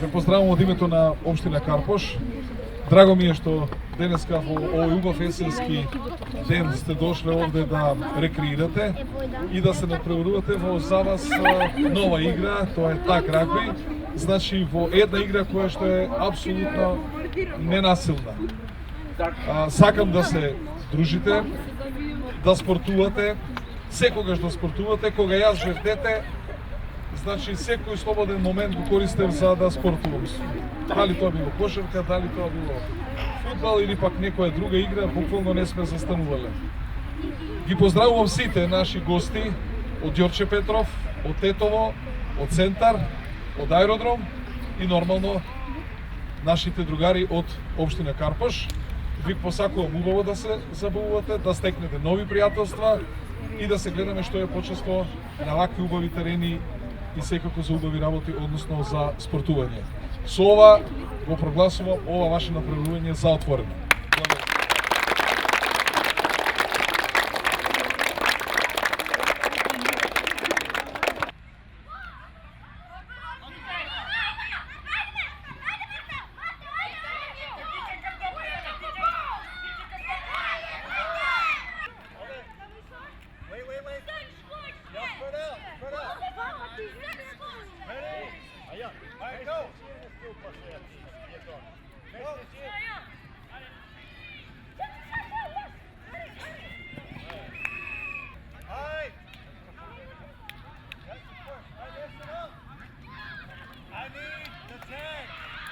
Ве поздравувам од името на општина Карпош. Драго ми е што денеска во овој убав есенски ден сте дошле овде да рекреирате и да се надпреварувате во за вас нова игра, тоа е так рагби. Значи во една игра која што е апсолутно ненасилна. Сакам да се дружите, да спортувате, секогаш да спортувате, кога јас бев дете. Значи, секој слободен момент го користев за да спортувам. Дали тоа било кошарка, дали тоа било фудбал или пак некоја друга игра, буквално не сме застанувале. Ги поздравувам сите наши гости од Ѓорче Петров, од Тетово, од Центар, од Аеродром и нормално нашите другари од општина Карпош. Ви посакувам убаво да се забавувате, да стекнете нови пријателства и да се гледаме што е почесто на вакви убави терени и секако за убави работи, односно за спортување. Со ова го прогласувам ова ваше направување за отворено.